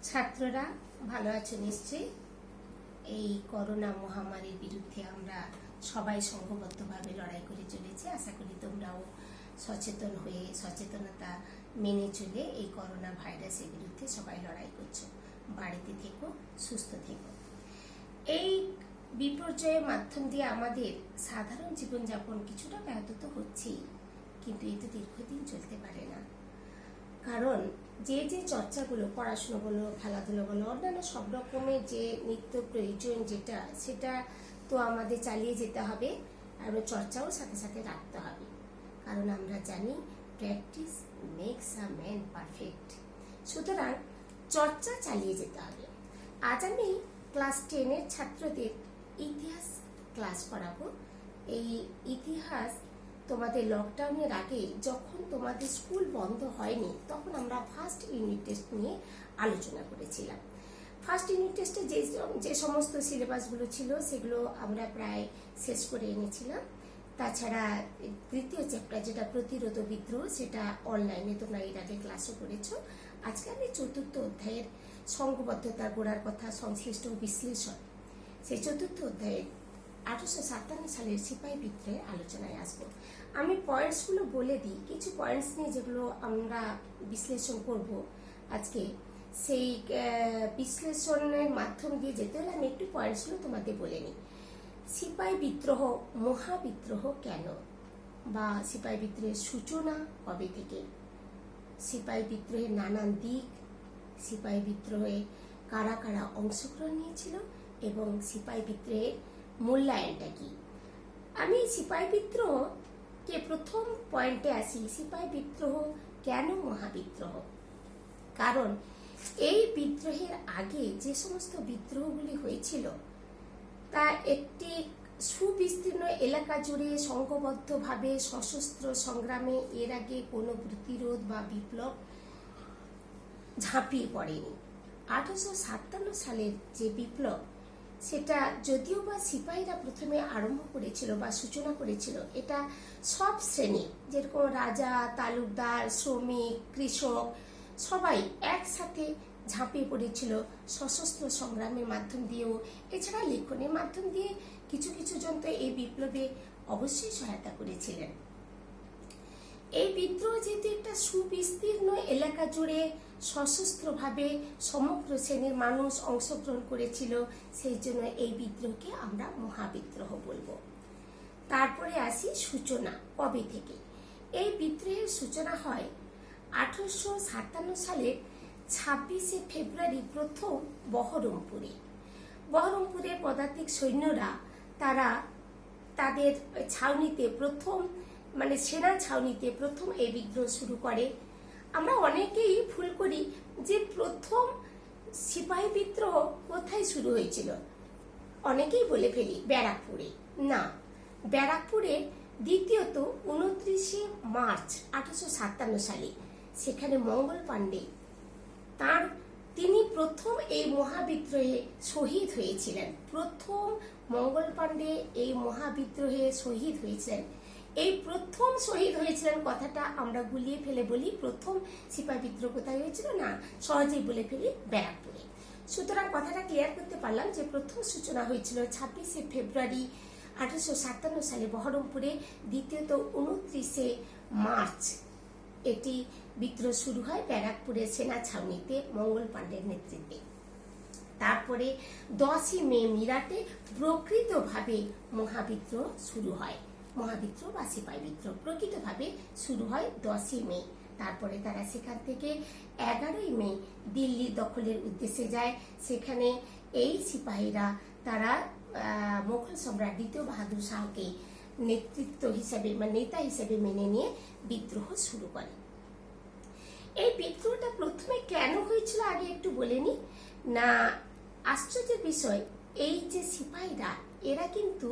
ছাত্ররা ভালো আছে নিশ্চয়ই। এই করোনা মহামারীর বিরুদ্ধে আমরা সবাই সংঘবদ্ধভাবে লড়াই করে চলেছি। আশা করি তোমরাও সচেতন হয়ে সচেতনতা মেনে চলে এই করোনা ভাইরাসের বিরুদ্ধে সবাই লড়াই করছো। বাড়িতে থেকো, সুস্থ থেকো। এই বিপর্যয়ের মাধ্যম দিয়ে আমাদের সাধারণ জীবনযাপন কিছুটা ব্যাহত তো হচ্ছেই, কিন্তু এ তো দীর্ঘদিন চলতে পারে না। কারণ যে চর্চাগুলো, পড়াশুনো বলো, খেলাধুলো বলো, অন্যান্য সব রকমের যে নিত্য প্রয়োজন সেটা তো আমাদের চালিয়ে যেতে হবে, আর চর্চাও সাথে সাথে রাখতে হবে। কারণ আমরা জানি practice makes a man perfect. সুতরাং চর্চা চালিয়ে যেতে হবে। আজ আমি ক্লাস 10-এর ছাত্রদের ইতিহাস ক্লাস করাবো। এই ইতিহাস তোমাদের লকডাউনের আগে যখন তোমাদের স্কুল বন্ধ হয়নি, তখন আমরা ফার্স্ট ইউনিট টেস্ট নিয়ে আলোচনা করেছিলাম। ফার্স্ট ইউনিট টেস্টে যে সমস্ত সিলেবাসগুলো ছিল সেগুলো আমরা প্রায় শেষ করে এনেছিলাম। তাছাড়া তৃতীয় চ্যাপ্টার যেটা প্রতিরোধ বিদ্রোহ, সেটা অনলাইনে তোমরা এর আগে ক্লাসও করেছো। আজকে আমি চতুর্থ অধ্যায়ের সংঘবদ্ধতা, গোড়ার কথা, সংশ্লিষ্ট বিশ্লেষণ, সেই চতুর্থ অধ্যায়ের 1857 সালের সিপাহী বিদ্রোহের আলোচনায় আসবো। আমি পয়েন্টসগুলো বলে দিই, কিছু পয়েন্টস নিয়ে যেগুলো আমরা বিশ্লেষণ করব আজকে। সেই বিশ্লেষণের মাধ্যম দিয়ে যেতে হলে আমি একটু পয়েন্টসগুলো তোমাদের বলে নিই। সিপাহী বিদ্রোহ মহাবিদ্রোহ কেন, বা সিপাহী বিদ্রোহের সূচনা কবে থেকে, সিপাহী বিদ্রোহের নানান দিক, সিপাহী বিদ্রোহে কারা কারা অংশগ্রহণ নিয়েছিল এবং সিপাহী বিদ্রোহের মূল্যায়নটা কি। আমি সিপাহী বিদ্রোহকে প্রথম পয়েন্টে আসি। সিপাহী বিদ্রোহ কেন মহাবিদ্রোহ? কারণ এই বিদ্রোহের আগে যে সমস্ত বিদ্রোহগুলি হয়েছিল তা একটি সুবিস্তীর্ণ এলাকা জুড়ে সংঘবদ্ধভাবে সশস্ত্র সংগ্রামে এর আগে কোনো প্রতিরোধ বা বিপ্লব ঝাঁপিয়ে পড়েনি। 1857 সালের যে বিপ্লব, সেটা যদিও বা সিপাহীরা প্রথমে আরম্ভ করেছিল বা সূচনা করেছিল, এটা সব শ্রেণী, যেরকম রাজা, তালুকদার, শ্রমিক, কৃষক, সবাই একসাথে ঝাঁপিয়ে পড়েছিল সশস্ত্র সংগ্রামের মাধ্যম দিয়েও। এছাড়া লেখনের মাধ্যম দিয়ে কিছু কিছু জন তো এই বিপ্লবে অবশ্যই সহায়তা করেছিলেন। এই বিদ্রোহ যেহেতু একটা সুবিস্তীর্ণ এলাকা জুড়ে সশস্ত্রভাবে সমগ্র শ্রেণীর মানুষ অংশগ্রহণ করেছিল, সেই জন্য এই বিদ্রোহকে আমরা মহাবিদ্রোহ বলবো। তারপরে আসি সূচনা কবে থেকে। এই বিদ্রোহের সূচনা হয় 1857 সালের 26শে ফেব্রুয়ারি প্রথম বহরমপুরের পদাতিক সৈন্যরা তারা তাদের ছাউনিতে সেনা ছাউনিতে প্রথম এই বিদ্রোহ শুরু করে। আমরা অনেকেই ভুল করি যে প্রথম সিপাহী বিদ্রোহ কোথায় শুরু হয়েছিল, অনেকেই বলে ফেলি ব্যারাকপুরে। না, ব্যারাকপুরে দ্বিতীয়ত 29শে মার্চ 1857 সালে সেখানে মঙ্গল পাণ্ডে তিনি প্রথম এই মহাবিদ্রোহে শহীদ হয়েছিলেন। প্রথম মঙ্গল পাণ্ডে এই মহাবিদ্রোহে শহীদ হয়েছিলেন। এই প্রথম শহীদ হয়েছিলেন কথাটা আমরা গুলিয়ে ফেলে বলি প্রথম সিপাহী বিদ্রোহ কোথায় হয়েছিল, না, সহজেই বলে ফেলি ব্যারাকপুরে। সুতরাং কথাটা ক্লিয়ার করতে পারলাম যে প্রথম সূচনা হয়েছিল 26শে ফেব্রুয়ারি 1857 সালে বহরমপুরে, দ্বিতীয়ত 29শে মার্চ এটি বিদ্রোহ শুরু হয় ব্যারাকপুরের সেনা ছাউনিতে মঙ্গল পাণ্ডের নেতৃত্বে। তারপরে 10ই মে মিরাটে প্রকৃতভাবে মহাবিদ্রোহ শুরু হয়। মহাবিদ্রোহ বা সিপাহী বিদ্রোহ প্রকৃতভাবে শুরু হয় 10ই মে। তারপরে তারা সেখান থেকে 11ই মে দিল্লি দখলের উদ্দেশ্যে যায়। সেখানে এই সিপাহীরা তারা মোগল সম্রাট দ্বিতীয় বাহাদুর শাহকে নেতা হিসেবে মেনে নিয়ে বিদ্রোহ শুরু করে। এই বিদ্রোহটা প্রথমে কেন হয়েছিল আগে একটু বলে নি। না, আশ্চর্যের বিষয়, এই যে সিপাহীরা এরা কিন্তু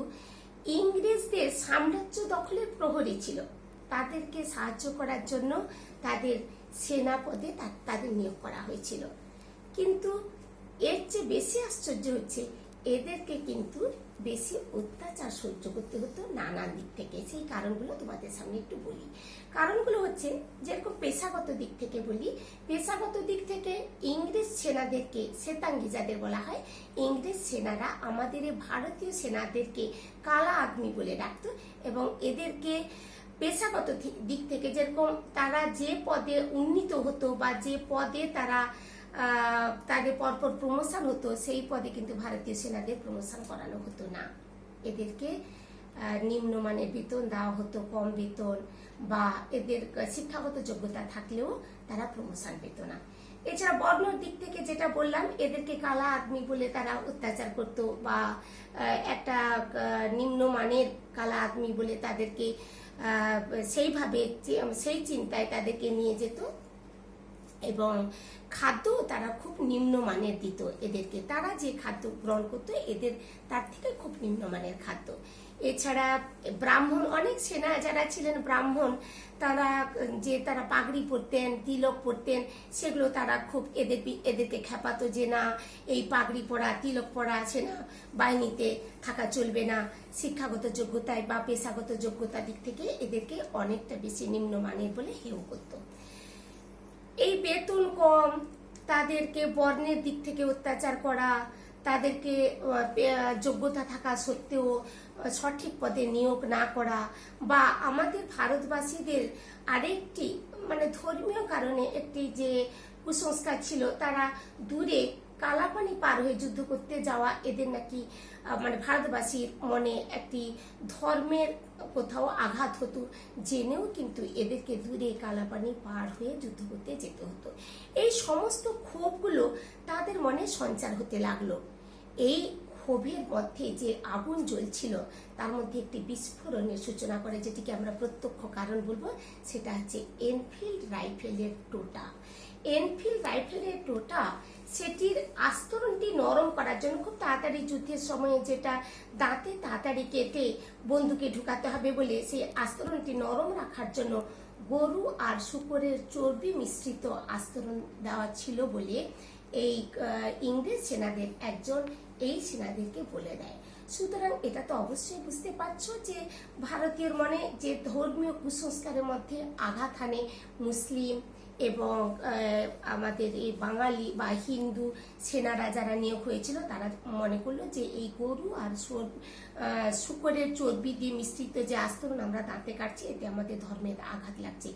ইংরেজদের সাম্রাজ্য দখলের প্রহরী ছিল। তাদেরকে সাহায্য করার জন্য তাদের সেনা পদে তাদের নিয়োগ করা হয়েছিল। কিন্তু এর চেয়ে বেশি আশ্চর্য হচ্ছে, এদেরকে কিন্তু বেশি অত্যাচার সহ্য করতে হতো নানান দিক থেকে। সেই কারণগুলো তোমাদের সামনে একটু বলি। কারণগুলো হচ্ছে, যেরকম পেশাগত দিক থেকে বলি, পেশাগত দিক থেকে ইংরেজ সেনাদেরকে শ্বেতাঙ্গী যাদের বলা হয়, ইংরেজ সেনারা আমাদের এই ভারতীয় সেনাদেরকে কালা আদমি বলে ডাকতো। এবং এদেরকে পেশাগত দিক থেকে যেরকম তারা যে পদে উন্নীত হতো বা যে পদে তারা তাদের পরপর প্রমোশন হতো, সেই পদে কিন্তু ভারতীয় সেনাদের প্রমোশন করানো হতো না। এদেরকে নিম্নমানের বেতন দেওয়া হতো, কম বেতন, বা এদের শিক্ষাগত যোগ্যতা থাকলেও তারা প্রমোশন পেত না। এছাড়া বর্ণর দিক থেকে যেটা বললাম, এদেরকে কালা আদমি বলে তারা অত্যাচার করতো, বা একটা নিম্নমানের কালা আদমি বলে তাদেরকে সেইভাবে সেই চিন্তায় তাদেরকে নিয়ে যেত। এবং খাদ্য তারা খুব নিম্নমানের দিত এদেরকে। তারা যে খাদ্য গ্রহণ করতো এদের তার থেকে খুব নিম্নমানের খাদ্য। এছাড়া ব্রাহ্মণ, অনেক সেনা যারা ছিলেন ব্রাহ্মণ, তারা পাগড়ি পরতেন, তিলক পরতেন, সেগুলো তারা খুব এদেরকে খেপাতো যে না, এই পাগড়ি পরা, তিলক পরা সেনা বাহিনীতে থাকা চলবে না। শিক্ষাগত যোগ্যতায় বা পেশাগত যোগ্যতা দিক থেকে এদেরকে অনেকটা বেশি নিম্নমানের বলে হেয় করত। এই বেতন কম, তাদেরকে বর্ণের দিক থেকে অত্যাচার করা, তাদেরকে যোগ্যতা থাকা সত্ত্বেও সঠিক পদে নিয়োগ না করা, বা আমাদের ভারতবাসীদের আরেকটি ধর্মীয় কারণে একটি যে কুসংস্কার ছিল, তারা দূরে কালাপানি পার হয়ে যুদ্ধ করতে যাওয়া এদের নাকি ভারতবাসীর মনে একটি ধর্মের কোথাও আঘাত হতো, জেনেও কিন্তু এদেরকে দূরে কালাপানি পার হয়ে যুদ্ধ করতে যেতে হতো। এই সমস্ত ক্ষোভগুলো তাদের মনে সঞ্চার হতে লাগলো। এই ক্ষোভের মধ্যে যে আগুন জ্বলছিল, তার মধ্যে একটি বিস্ফোরণের সূচনা করে, যেটিকে আমরা প্রত্যক্ষ কারণ বলবো। সেটা হচ্ছে এনফিল্ড রাইফেলের টোটা। এনফিল্ড রাইফেলের টোটা, সেটির আস্তরণটি নরম করার জন্য, খুব তাড়াতাড়ি যুদ্ধের সময়ে যেটা দাঁতে তাড়াতাড়ি কেটে বন্দুকে ঢুকাতে হবে বলে, সেই আস্তরণটি নরম রাখার জন্য গরু আর শূকরের চর্বি মিশ্রিত আস্তরণ দেওয়া ছিল বলে এই ইংরেজ সেনাদের একজন এই সেনাদেরকে বলে দেয়। সুতরাং এটা তো অবশ্যই বুঝতে পারছো যে ভারতীয় মনে যে ধর্মীয় কুসংস্কারের মধ্যে আঘাত হানে মুসলিম এবং আমাদের এই বাঙালি বা হিন্দু সেনারা যারা নিয়োগ হয়েছিল, তারা মনে করলো যে এই গরু আর শূকরের চর্বি দিয়ে মিশ্রিত যে আস্তরণ আমরা দাঁতে কাটছি, এতে আমাদের ধর্মের আঘাত লাগছে।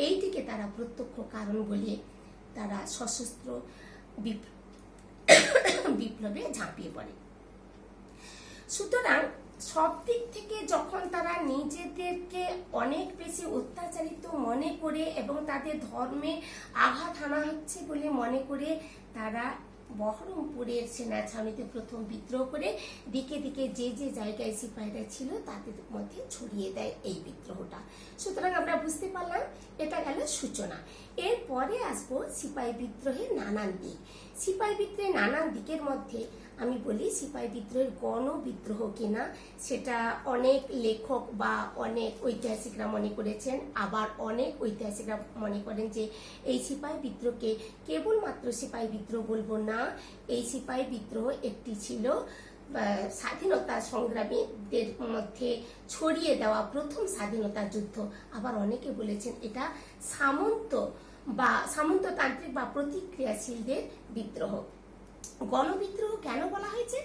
এইটিকে তারা প্রত্যক্ষ কারণ বলে তারা সশস্ত্র বিপ্লবে ঝাঁপিয়ে পড়ে। সুতরাং সব দিক থেকে যখন তারা নিজেদেরকে অনেক বেশি অত্যাচারিত মনে করে এবং তাদের ধর্মে আঘাত হানা হচ্ছে বলে মনে করে, তারা বহরমপুরের সেনা ছাউনিতে প্রথম বিদ্রোহ করে দিকে দিকে যে যে জায়গায় সিপাহীরা ছিল তাদের মধ্যে ছড়িয়ে দেয় এই বিদ্রোহটা। সুতরাং আমরা বুঝতে পারলাম এটা গেল সূচনা। এরপরে আসবো সিপাহী বিদ্রোহের নানান দিক। সিপাহী বিদ্রোহের নানান দিকের মধ্যে আমি বলি, সিপাহী বিদ্রোহের গণ বিদ্রোহ কিনা সেটা অনেক লেখক বা অনেক ঐতিহাসিকরা মনে করেছেন। আবার অনেক ঐতিহাসিকরা মনে করেন যে এই সিপাহী বিদ্রোহকে কেবলমাত্র সিপাহী বিদ্রোহ বলবো না, এই সিপাহী বিদ্রোহ একটি ছিল স্বাধীনতা সংগ্রামীদের মধ্যে ছড়িয়ে দেওয়া প্রথম স্বাধীনতা যুদ্ধ। আবার অনেকে বলেছেন এটা সামন্ততান্ত্রিক বা প্রতিক্রিয়াশীলদের বিদ্রোহ। গণবিদ্রোহ কেন বলা হয়েছে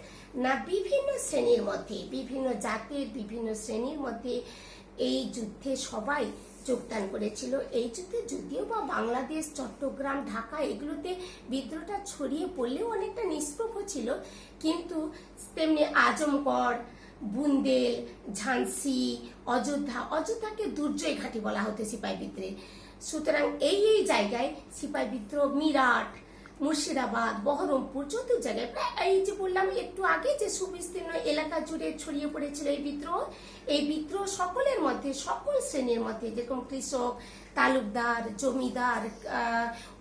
না, বিভিন্ন শ্রেণীর মধ্যে, বিভিন্ন জাতির বিভিন্ন শ্রেণীর মধ্যে এই যুদ্ধে সবাই যোগদান করেছিল। এই যুদ্ধে যদিও বা বাংলাদেশ, চট্টগ্রাম, ঢাকা এগুলোতে বিদ্রোহটা ছড়িয়ে পড়লেও অনেকটা নিষ্প্রভ ছিল, কিন্তু তেমনি আজমগড়, বুন্দেল, ঝান্সি, অযোধ্যাকে দুর্জয় ঘাঁটি বলা হতো সিপাহী বিদ্রোহে। সুতরাং এই জায়গায় সিপাহী বিদ্রোহ, মিরাট, মুর্শিদাবাদ, বহরমপুর, যত জায়গায় প্রায় এই যে বললাম একটু আগে যে সুবিস্তীর্ণ এলাকা জুড়ে ছড়িয়ে পড়েছিল এই বিদ্রোহ সকলের মধ্যে, সকল শ্রেণীর মধ্যে, যেরকম কৃষক, তালুকদার, জমিদার,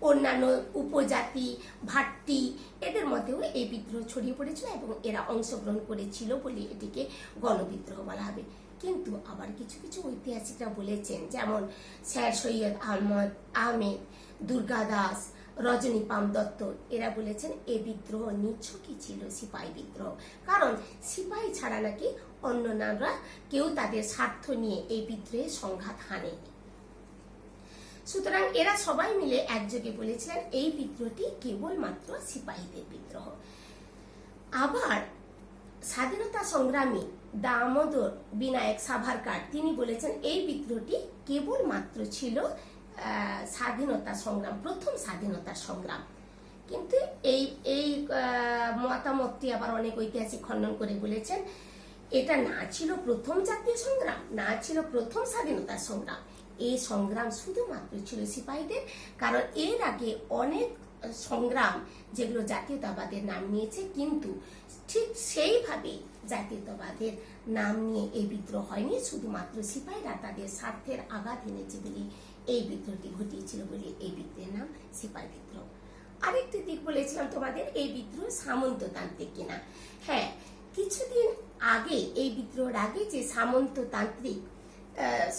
অন্যান্য উপজাতি, ভাট্টি, এদের মধ্যেও এই বিদ্রোহ ছড়িয়ে পড়েছিল এবং এরা অংশগ্রহণ করেছিল বলে এটিকে গণবিদ্রোহ বলা হবে। কিন্তু আবার কিছু কিছু ঐতিহাসিকরা বলেছেন, যেমন স্যার সৈয়দ আহমেদ, দুর্গাদাস, রজনী পাম দত্ত এরা বলেছেন এই বিদ্রোহ নিছকই ছিল সিপাহী বিদ্রোহ, কারণ সিপাহী ছাড়া নাকি অন্যরা কেউ তাদের স্বার্থ নিয়ে এই বিদ্রোহে সংঘাত হানেনি। সুতরাং এরা সবাই মিলে একযোগে বলেছিলেন এই বিদ্রোহটি কেবলমাত্র সিপাহীদের বিদ্রোহ। আবার স্বাধীনতা সংগ্রামী দামোদর বিনায়ক সাভারকার তিনি বলেছেন এই বিদ্রোহটি কেবলমাত্র ছিল স্বাধীনতা সংগ্রাম, প্রথম স্বাধীনতা সংগ্রাম। কিন্তু এই এই মতামতটি আবার অনেক ঐতিহাসিক খণ্ডন করে বলেছেন এটা না ছিল প্রথম জাতীয় সংগ্রাম, না ছিল প্রথম স্বাধীনতা সংগ্রাম, এই সংগ্রাম শুধুমাত্র ছিল সিপাহীদের। কারণ এর আগে অনেক সংগ্রাম যেগুলো জাতীয়তাবাদের নাম নিয়েছে, কিন্তু ঠিক সেইভাবে জাতীয়তাবাদের নাম নিয়ে এই বিদ্রোহ হয়নি, শুধুমাত্র সিপাহীরা তাদের স্বার্থের আঘাত এনেছে বলে এই বিদ্রোহটি ঘটিয়েছিল বলে এই বিদ্রোহের নাম সিপাহী বিদ্রোহ। আরেকটি দিক বলেছিলাম তোমাদের, এই বিদ্রোহ সামন্ততান্ত্রিক কিনা। হ্যাঁ, কিছুদিন আগে এই বিদ্রোহের আগে যে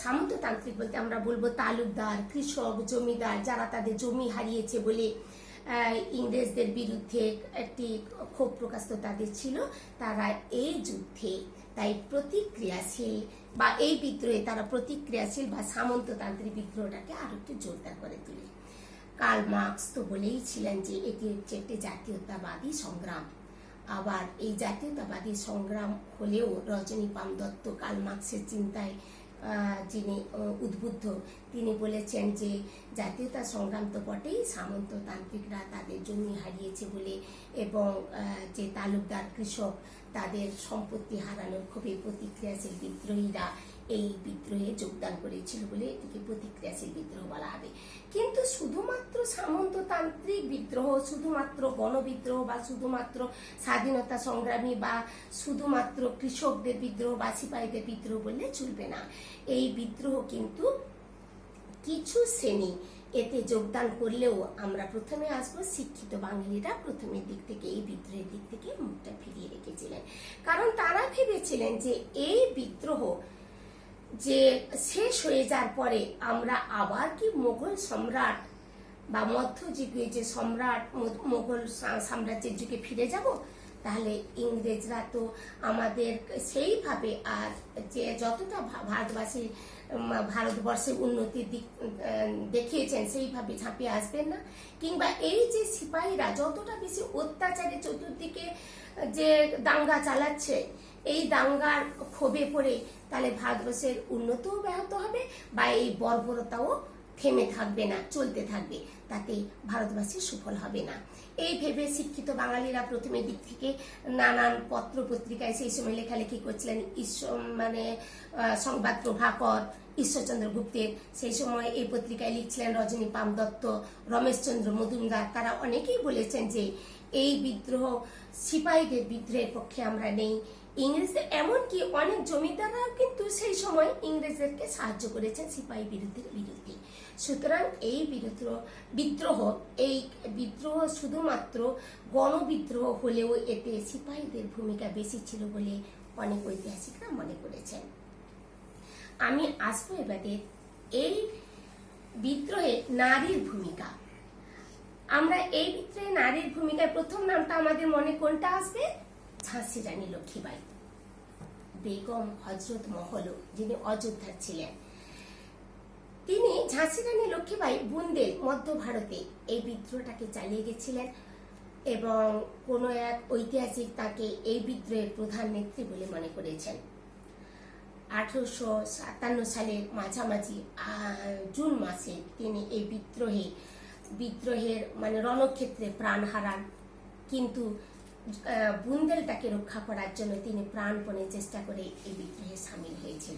সামন্ততান্ত্রিক বলতে আমরা বলবো তালুকদার, কৃষক, জমিদার যারা তাদের জমি হারিয়েছে বলে ইংরেজদের বিরুদ্ধে একটি ক্ষোভ প্রকাশ তাদের ছিল, তারা এই যুদ্ধে তাই প্রতিক্রিয়াশীল বা এই বিদ্রোহে তারা প্রতিক্রিয়াশীল বা সামন্ততান্ত্রিক বিদ্রোহটাকে আরো একটু জোরদার করে তোলে। কার্ল মার্কস তো বলেই ছিলেন যে এটি হচ্ছে একটি জাতীয়তাবাদী সংগ্রাম। আবার এই জাতীয়তাবাদী সংগ্রাম হলেও রজনী পাম দত্ত কার্ল মার্কসের চিন্তায় যিনি উদ্বুদ্ধ, তিনি বলেছেন যে জাতীয়তা সংগ্রাম তো বটেই, সামন্ততান্ত্রিকরা তাদের জমি হারিয়েছে বলে এবং যে তালুকদার কৃষক তাদের সম্পত্তি হারানোর খুবই প্রতিক্রিয়াশীল বিদ্রোহীরা এই বিদ্রোহে যোগদান করেছিল বলে এটিকে প্রতিক্রিয়াশীল বিদ্রোহ বলা হবে। কিন্তু শুধুমাত্র সামন্ততান্ত্রিক বিদ্রোহ, শুধুমাত্র গণবিদ্রোহ বা শুধুমাত্র স্বাধীনতা সংগ্রামী বা শুধুমাত্র কৃষকদের বিদ্রোহ বা সিপাহীদের বিদ্রোহ বললে চলবে না। এই বিদ্রোহ কিন্তু কিছু শ্রেণী এতে যোগদান করলেও আমরা প্রথমে আসবো শিক্ষিত বাঙালিরা প্রথমের দিক থেকে এই বিদ্রোহের দিক থেকে মুখটা ফিরিয়ে রেখেছিলেন। কারণ তারা ভেবেছিলেন যে এই বিদ্রোহ যে শেষ হয়ে যাওয়ার পরে আমরা আবার কি মোগল সম্রাট বা মধ্যযুগীয় যে সম্রাট মোগল সাম্রাজ্যের যুগে ফিরে যাব, তাহলে ইংরেজরা তো আমাদের সেইভাবে আর যে যতটা ভারতবর্ষের উন্নতির দিক দেখিয়েছেন সেইভাবে ঝাঁপিয়ে আসবেন না। কিংবা এই যে সিপাহীরা যতটা বেশি অত্যাচারে চতুর্দিকে যে দাঙ্গা চালাচ্ছে, এই দাঙ্গার ক্ষোভে পড়ে তাহলে ভারতবর্ষের উন্নতিও ব্যাহত হবে বা এই বর্বরতাও থেমে থাকবে না, চলতে থাকবে, তাতে ভারতবাসী সুফল হবে না। এই ভেবে শিক্ষিত বাঙালিরা প্রথমের দিক থেকে নানান পত্র পত্রিকায় সেই সময় লেখালেখি করছিলেন। সংবাদ প্রভাকর ঈশ্বরচন্দ্র গুপ্তের সেই সময় এই পত্রিকায় লিখছিলেন রজনী পাম দত্ত, রমেশচন্দ্র মজুমদার, তারা অনেকেই বলেছেন যে এই বিদ্রোহ সিপাহীদের বিদ্রোহের পক্ষে আমরা নেই। ইংরেজদের এমনকি অনেক জমিদাররাও কিন্তু সেই সময় ইংরেজদেরকে সাহায্য করেছেন সিপাহী বিরোধীর বিরুদ্ধে। সুতরাং এই বিদ্রোহ শুধুমাত্র গণবিদ্রোহ হলেও এতে সিপাহীদের ভূমিকা বেশি ছিল বলে অনেক ঐতিহাসিকরা মনে করেছেন। আমি আসবো এবারে এই বিদ্রোহে নারীর ভূমিকা। আমরা এই বিদ্রোহে নারীর ভূমিকায় প্রথম নামটা আমাদের মনে কোনটা আসবে? ঝাঁসি রানী লক্ষ্মীবাই, বেগম হজরত মহল যিনি অযোধ্যার ছিলেন। তিনি ঝাঁসি রানী লক্ষ্মীবাই বুন্দেল মধ্য ভারতে এই বিদ্রোহটাকে চালিয়ে গেছিলেন এবং কোনো এক ঐতিহাসিক তাকে এই বিদ্রোহের প্রধান নেত্রী বলে মনে করেছেন। 1857 সালের মাঝামাঝি জুন মাসে তিনি এই বিদ্রোহের মানে রণক্ষেত্রে প্রাণ হারান, কিন্তু বুন্দেলটাকে রক্ষা করার জন্য তিনি প্রাণপণে চেষ্টা করে এই বিদ্রোহে সামিল হয়েছেন।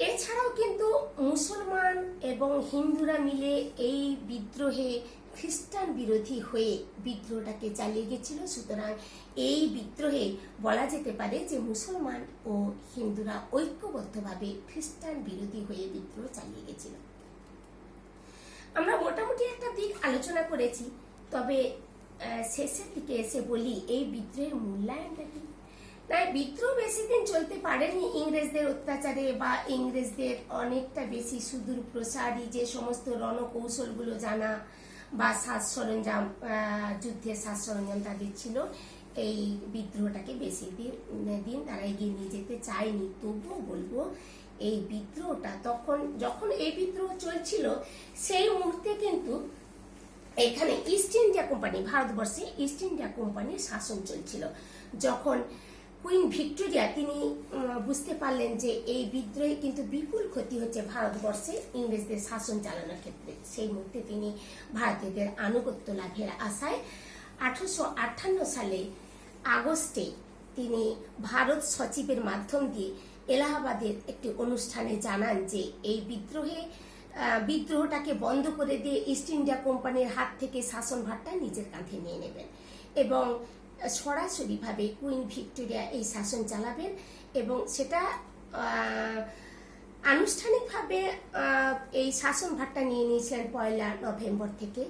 এছাড়াও কিন্তু মুসলমান এবং হিন্দুরা মিলে এই বিদ্রোহে খ্রিস্টান বিরোধী হয়ে বিদ্রোহটাকে চালিয়ে গেছিল। সুতরাং এই বিদ্রোহে বলা যেতে পারে যে মুসলমান ও হিন্দুরা ঐক্যবদ্ধভাবে খ্রিস্টান বিরোধী হয়ে বিদ্রোহ চালিয়ে গেছিল। আমরা মোটামুটি একটা দিক আলোচনা করেছি, তবে শেষের দিকে এসে বলি এই বিদ্রোহের মূল্যায়নটা কি। তাই বিদ্রোহ বেশি দিন চলতে পারেনি ইংরেজদের অত্যাচারে বা ইংরেজদের অনেকটা বেশি সুদূর প্রসারী যে সমস্ত রণকৌশলগুলো জানা বা সাজ সরঞ্জাম, যুদ্ধের সাজ সরঞ্জাম তাদের ছিল, এই বিদ্রোহটাকে বেশি দিন তারা এগিয়ে নিয়ে যেতে চায়নি। তবুও বলবো এই বিদ্রোহটা তখন যখন এই বিদ্রোহ চলছিল সেই মুহূর্তে কিন্তু এখানে ইস্ট ইন্ডিয়া কোম্পানি, ভারতবর্ষে ইস্ট ইন্ডিয়া কোম্পানির শাসন চলছিল। যখন কুইন ভিক্টোরিয়া তিনি বুঝতে পারলেন যে এই বিদ্রোহে কিন্তু বিপুল ক্ষতি হচ্ছে ভারতবর্ষে ইংরেজদের শাসন চালানোর ক্ষেত্রে, সেই মুহূর্তে তিনি ভারতীয়দের আনুগত্য লাভের আশায় 1858 সালে আগস্টে তিনি ভারত সচিবের মাধ্যম দিয়ে এলাহাবাদের একটি অনুষ্ঠানে জানান যে এই বিদ্রোহটাকে বন্ধ করে দিয়ে ইস্ট ইন্ডিয়া কোম্পানির হাত থেকে শাসনভারটা নিজের কাঁধে নিয়ে নেবেন এবং সরাসরিভাবে কুইন ভিক্টোরিয়া এই শাসন চালাবেন। এবং সেটা আনুষ্ঠানিকভাবে এই শাসনভারটা নিয়ে নিয়েছিলেন 1 নভেম্বর থেকে।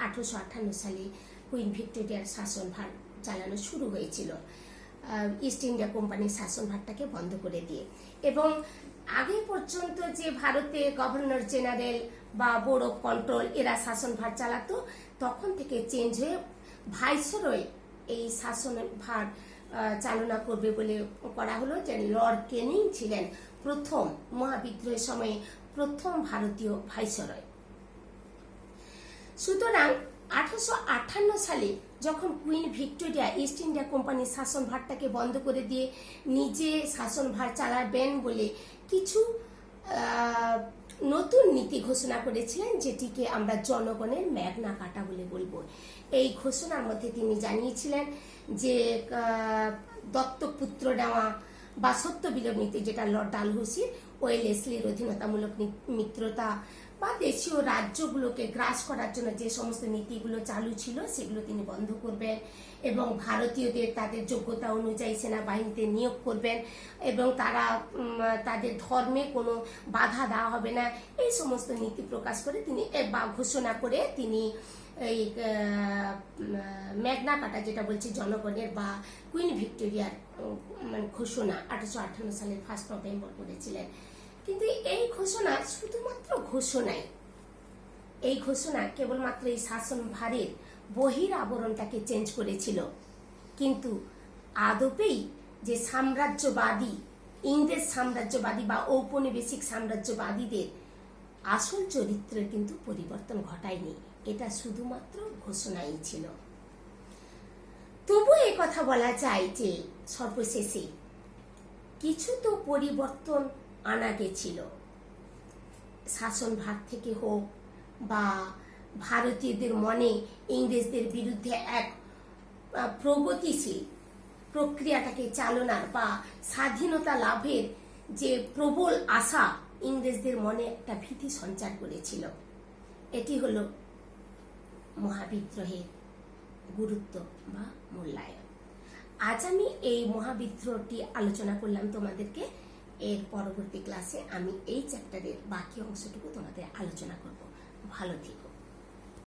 1858 সালে কুইন ভিক্টোরিয়ার শাসনভার চালানো শুরু হয়েছিল ইস্ট ইন্ডিয়া কোম্পানির শাসনভারটাকে বন্ধ করে দিয়ে। এবং আগে পর্যন্ত যে ভারতে গভর্নর জেনারেল বা বোর্ড অফ কন্ট্রোল এরা শাসনভার চালাতো, তখন থেকে চেঞ্জ হয়ে ভাইসরয় এই শাসনভার চালনা করবে বলে করা হলো। যে লর্ড ক্যানিং ছিলেন প্রথম মহাবিদ্রোহের সময়ে প্রথম ভারতীয় ভাইসরয়। সুতরাং 1858 সালে যখন কুইন ভিক্টোরিয়া ইস্ট ইন্ডিয়া কোম্পানির শাসনভারটাকে বন্ধ করে দিয়ে নিজে শাসনভার চালাবেন বলে কিছু নতুন নীতি ঘোষণা করেছিলেন, যেটিকে আমরা জনগণের ম্যাগনা কার্টা বলে বলবো। এই ঘোষণার মধ্যে তিনি জানিয়েছিলেন যে দত্তপুত্র নেওয়া বা সত্য বিলোপ নীতি, যেটা লর্ড ডালহৌসির ওয়েলেসলির অধীনতামূলক মিত্রতা বা দেশীয় রাজ্যগুলোকে গ্রাস করার জন্য যে সমস্ত নীতিগুলো চালু ছিল সেগুলো তিনি বন্ধ করবেন এবং ভারতীয়দের তাদের যোগ্যতা অনুযায়ী সেনাবাহিনীতে নিয়োগ করবেন এবং তাদের ধর্মে কোনো বাধা দেওয়া হবে না, এই সমস্ত নীতি প্রকাশ করে তিনি বা ঘোষণা করে তিনি এই ম্যাগনা কার্টা, যেটা বলছি জনগণের বা কুইন ভিক্টোরিয়ার মানে ঘোষণা 1858 সালের 1 নভেম্বর করেছিলেন। কিন্তু এই ঘোষণা শুধুমাত্র ঘোষণাই, এই ঘোষণা কেবলমাত্র এই শাসনভারের বহির আবরণটাকে চেঞ্জ করেছিল, কিন্তু আদপেই যে সাম্রাজ্যবাদী ইংরেজ সাম্রাজ্যবাদী বা ঔপনিবেশিক সাম্রাজ্যবাদীদের আসল চরিত্রের কিন্তু পরিবর্তন ঘটায়নি। এটা শুধুমাত্র ঘোষণাই ছিল। তবু এই কথা বলা যায় যে সর্বশেষে কিছু তো পরিবর্তন আনা গেছিল, শাসনভার থেকে হোক বা ভারতীয়দের মনে ইংরেজদের বিরুদ্ধে এক প্রগতিশীল প্রক্রিয়াটাকে চালনার বা স্বাধীনতা লাভের যে প্রবল আশা ইংরেজদের মনে একটা ভীতি সঞ্চার করেছিল। এটি হলো মহাবিদ্রোহের গুরুত্ব বা মূল্যায়ন। আজ আমি এই মহাবিদ্রোহটি আলোচনা করলাম তোমাদেরকে। এর পরবর্তী ক্লাসে আমি এই চ্যাপ্টারের বাকি অংশটুকু তোমাদের আলোচনা করব। ভালো থেকো।